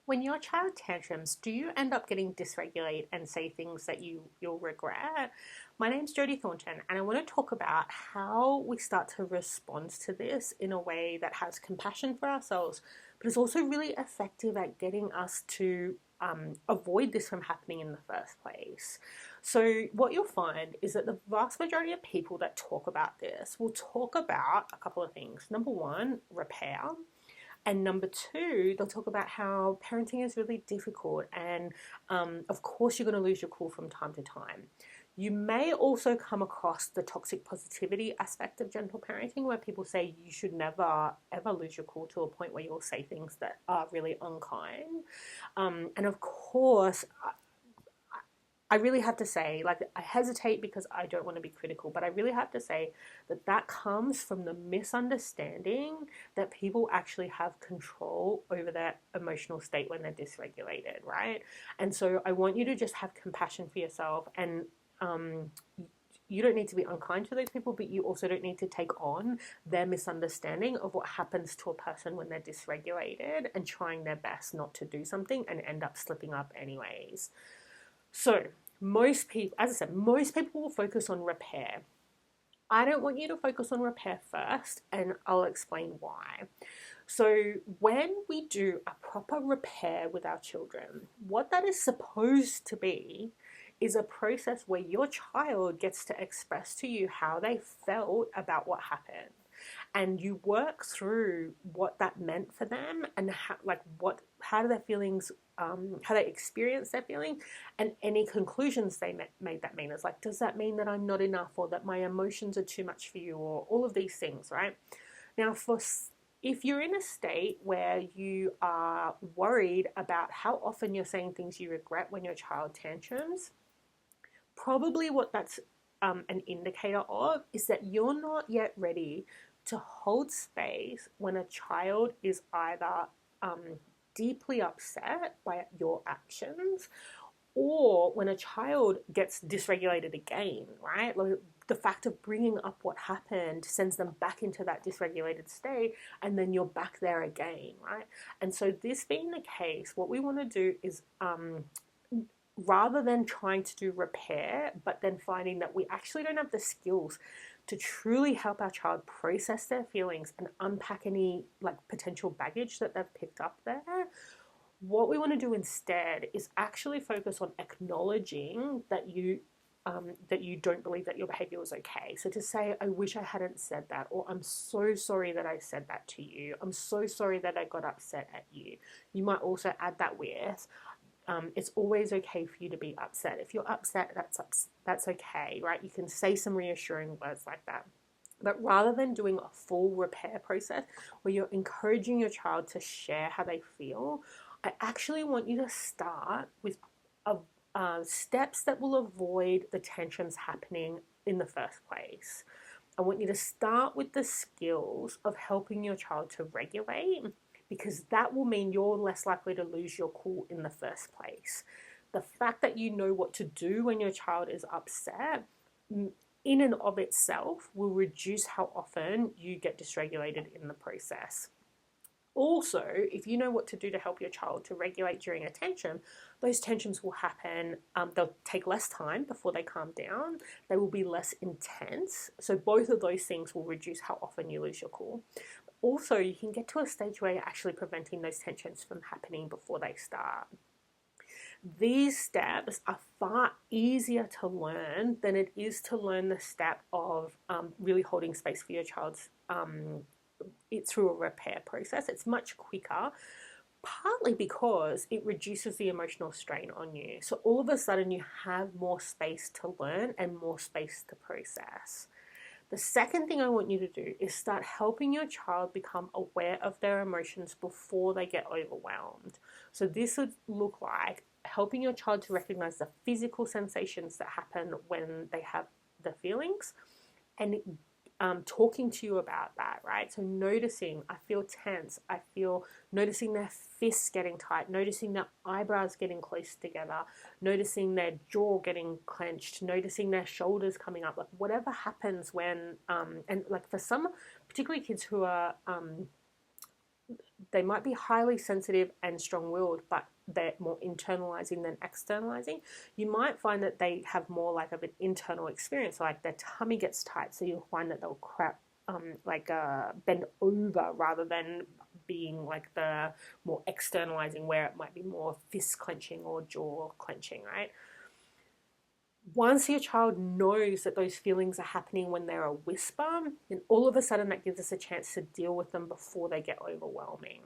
When your child tantrums, do you end up getting dysregulated and say things that you'll regret? My name's Jodie Thornton, and I want to talk about how we start to respond to this in a way that has compassion for ourselves, but is also really effective at getting us to avoid this from happening in the first place. So, what you'll find is that the vast majority of people that talk about this will talk about a couple of things. Number one, repair. And number two, they'll talk about how parenting is really difficult, and of course, you're going to lose your cool from time to time. You may also come across the toxic positivity aspect of gentle parenting, where people say you should never ever lose your cool to a point where you'll say things that are really unkind. And of course, I really have to say, like, I hesitate because I don't want to be critical, but I really have to say that that comes from the misunderstanding that people actually have control over their emotional state when they're dysregulated, right? And so I want you to just have compassion for yourself, and um, you don't need to be unkind to those people, but you also don't need to take on their misunderstanding of what happens to a person when they're dysregulated and trying their best not to do something and end up slipping up anyways. So, most people, as I said, most people will focus on repair. I don't want you to focus on repair first, and I'll explain why. So, when we do a proper repair with our children, what that is supposed to be is a process where your child gets to express to you how they felt about what happened, and you work through what that meant for them, and how do their feelings, how they experience their feeling, and any conclusions they made that mean. It's like, does that mean that I'm not enough, or that my emotions are too much for you, or all of these things, right? Now, if you're in a state where you are worried about how often you're saying things you regret when your child tantrums, probably what that's an indicator of is that you're not yet ready to hold space when a child is either um, deeply upset by your actions, or when a child gets dysregulated again, right? Like, the fact of bringing up what happened sends them back into that dysregulated state, and then you're back there again, right? And so, this being the case, what we want to do is rather than trying to do repair, but then finding that we actually don't have the skills to truly help our child process their feelings and unpack any like potential baggage that they've picked up there, what we want to do instead is actually focus on acknowledging that you don't believe that your behavior was okay. So to say, I wish I hadn't said that, or I'm so sorry that I said that to you. I'm so sorry that I got upset at you. You might also add that with, it's always okay for you to be upset. If you're upset, that's okay, right? You can say some reassuring words like that. But rather than doing a full repair process where you're encouraging your child to share how they feel, I actually want you to start with steps that will avoid the tantrums happening in the first place. I want you to start with the skills of helping your child to regulate, because that will mean you're less likely to lose your cool in the first place. The fact that you know what to do when your child is upset in and of itself will reduce how often you get dysregulated in the process. Also, if you know what to do to help your child to regulate during a tantrum, those tantrums will happen. They'll take less time before they calm down. They will be less intense. So both of those things will reduce how often you lose your cool. Also, you can get to a stage where you're actually preventing those tantrums from happening before they start. These steps are far easier to learn than it is to learn the step of really holding space for your child's through a repair process. It's much quicker, partly because it reduces the emotional strain on you. So all of a sudden you have more space to learn and more space to process. The second thing I want you to do is start helping your child become aware of their emotions before they get overwhelmed. So this would look like helping your child to recognize the physical sensations that happen when they have the feelings, and talking to you about that, right? So noticing, I feel tense, noticing their fists getting tight, noticing their eyebrows getting close together, noticing their jaw getting clenched, noticing their shoulders coming up, like whatever happens when, and like for some, particularly kids who are they might be highly sensitive and strong-willed, but they're more internalizing than externalizing. You might find that they have more like of an internal experience, like their tummy gets tight, so you'll find that they'll bend over rather than being like the more externalizing, where it might be more fist clenching or jaw clenching, right? Once your child knows that those feelings are happening when they're a whisper, then all of a sudden that gives us a chance to deal with them before they get overwhelming.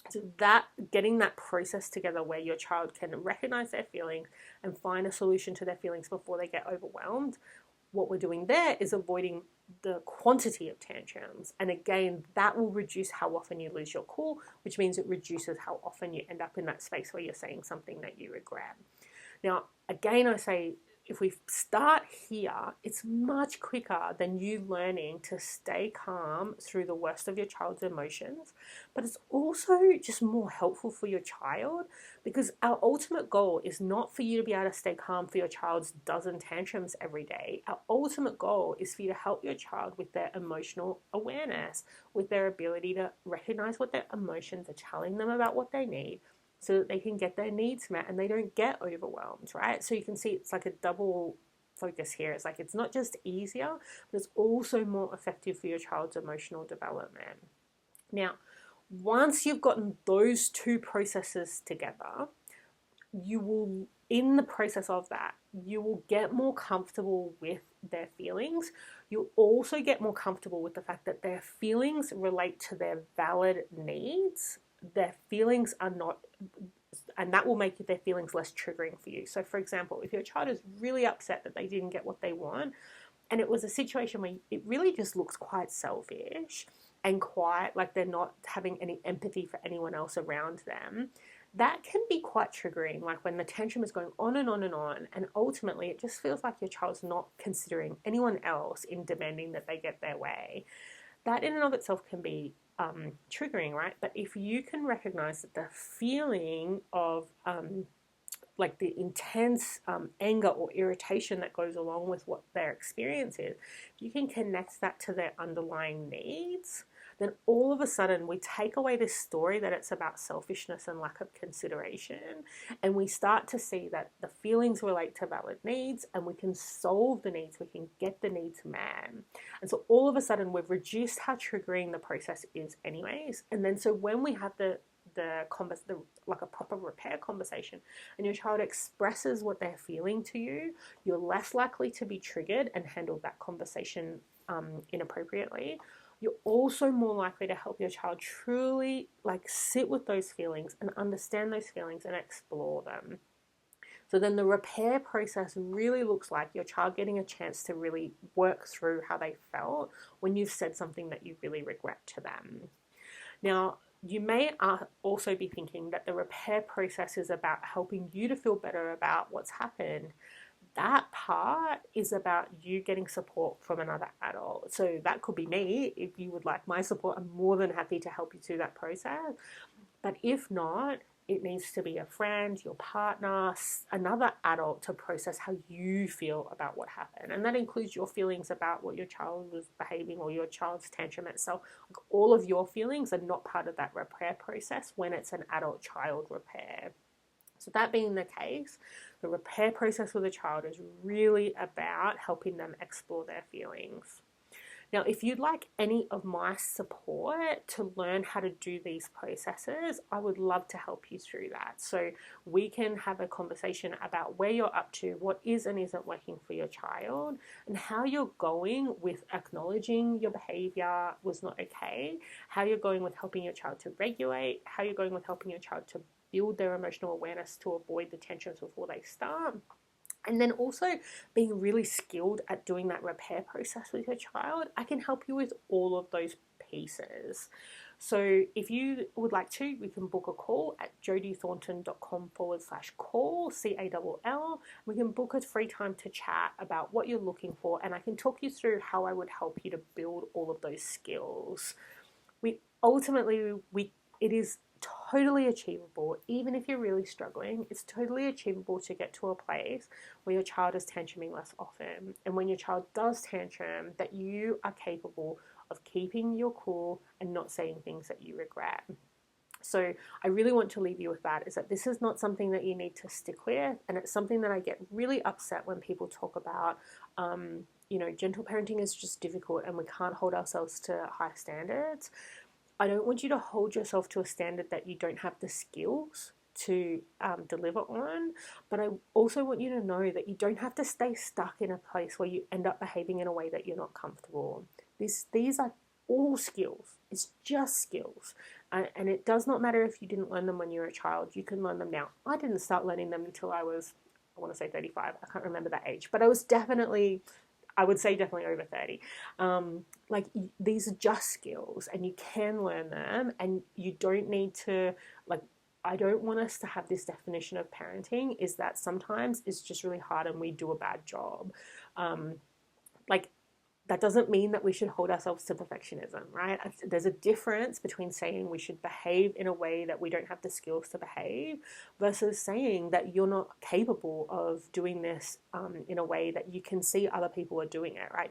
So that getting that process together where your child can recognize their feelings and find a solution to their feelings before they get overwhelmed, what we're doing there is avoiding the quantity of tantrums. And again, that will reduce how often you lose your cool, which means it reduces how often you end up in that space where you're saying something that you regret. Now, again, I say, if we start here, it's much quicker than you learning to stay calm through the worst of your child's emotions. But it's also just more helpful for your child, because our ultimate goal is not for you to be able to stay calm for your child's dozen tantrums every day. Our ultimate goal is for you to help your child with their emotional awareness, with their ability to recognize what their emotions are telling them about what they need, so that they can get their needs met and they don't get overwhelmed, right? So you can see it's like a double focus here. It's like it's not just easier, but it's also more effective for your child's emotional development. Now, once you've gotten those two processes together, you will, in the process of that, you will get more comfortable with their feelings. You'll also get more comfortable with the fact that their feelings relate to their valid needs. Their feelings are not, and that will make their feelings less triggering for you. So for example, if your child is really upset that they didn't get what they want, and it was a situation where it really just looks quite selfish and quite like they're not having any empathy for anyone else around them, that can be quite triggering. Like when the tantrum is going on and on and on, and ultimately it just feels like your child's not considering anyone else in demanding that they get their way. That in and of itself can be triggering, right? But if you can recognize that the feeling of like the intense anger or irritation that goes along with what their experience is, if you can connect that to their underlying needs, then all of a sudden we take away this story that it's about selfishness and lack of consideration, and we start to see that the feelings relate to valid needs, and we can solve the needs, we can get the needs met. And so all of a sudden we've reduced how triggering the process is anyways. And then so when we have like a proper repair conversation and your child expresses what they're feeling to you, you're less likely to be triggered and handle that conversation inappropriately. You're also more likely to help your child truly like sit with those feelings and understand those feelings and explore them. So then the repair process really looks like your child getting a chance to really work through how they felt when you've said something that you really regret to them. Now, you may also be thinking that the repair process is about helping you to feel better about what's happened. That part is about you getting support from another adult. So that could be me. If you would like my support, I'm more than happy to help you through that process. But if not, it needs to be a friend, your partner, another adult to process how you feel about what happened. And that includes your feelings about what your child was behaving or your child's tantrum itself. Like all of your feelings are not part of that repair process when it's an adult-child repair. So that being the case, the repair process with a child is really about helping them explore their feelings. Now, if you'd like any of my support to learn how to do these processes, I would love to help you through that. So we can have a conversation about where you're up to, what is and isn't working for your child, and how you're going with acknowledging your behavior was not okay, how you're going with helping your child to regulate, how you're going with helping your child to build their emotional awareness to avoid the tantrums before they start. And then also being really skilled at doing that repair process with your child. I can help you with all of those pieces. So if you would like to, we can book a call at jodithornton.com/call, CALL. We can book a free time to chat about what you're looking for, and I can talk you through how I would help you to build all of those skills. It is totally achievable. Even if you're really struggling, it's totally achievable to get to a place where your child is tantruming less often. And when your child does tantrum, that you are capable of keeping your cool and not saying things that you regret. So I really want to leave you with that, is that this is not something that you need to stick with. And it's something that I get really upset when people talk about, gentle parenting is just difficult and we can't hold ourselves to high standards. I don't want you to hold yourself to a standard that you don't have the skills to deliver on, but I also want you to know that you don't have to stay stuck in a place where you end up behaving in a way that you're not comfortable. These are all skills. It's just skills. And it does not matter if you didn't learn them when you were a child. You can learn them now. I didn't start learning them until I was, I want to say 35. I can't remember that age. But I would say definitely over 30. These are just skills and you can learn them, and you don't need to, I don't want us to have this definition of parenting is that sometimes it's just really hard and we do a bad job. Like that doesn't mean that we should hold ourselves to perfectionism, right? There's a difference between saying we should behave in a way that we don't have the skills to behave versus saying that you're not capable of doing this in a way that you can see other people are doing it, right?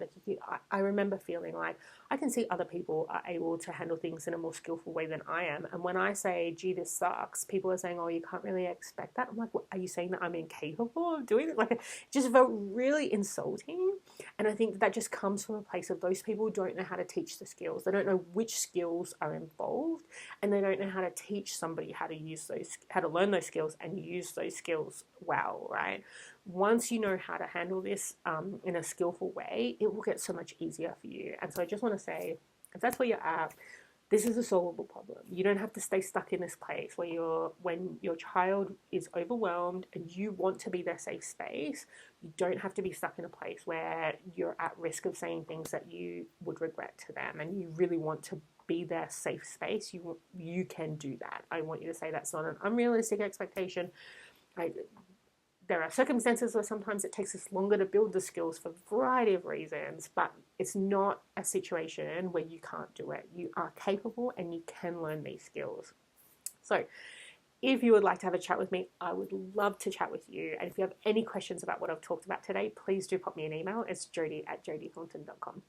I remember feeling like I can see other people are able to handle things in a more skillful way than I am. And when I say, gee, this sucks, people are saying, oh, you can't really expect that. I'm like, what, are you saying that I'm incapable of doing it? Like, it just felt really insulting. And I think that just comes from a place of those people don't know how to teach the skills. They don't know which skills are involved, and they don't know how to teach somebody how to learn those skills and use those skills well, right? Once you know how to handle this in a skillful way, it will get so much easier for you. And so I just want to say, if that's where you're at, this is a solvable problem. You don't have to stay stuck in this place when your child is overwhelmed and you want to be their safe space. You don't have to be stuck in a place where you're at risk of saying things that you would regret to them, and you really want to be their safe space. You can do that. I want you to say that's not an unrealistic expectation. There are circumstances where sometimes it takes us longer to build the skills for a variety of reasons, but it's not a situation where you can't do it. You are capable and you can learn these skills. So if you would like to have a chat with me, I would love to chat with you. And if you have any questions about what I've talked about today, please do pop me an email. It's jody@jodythornton.com.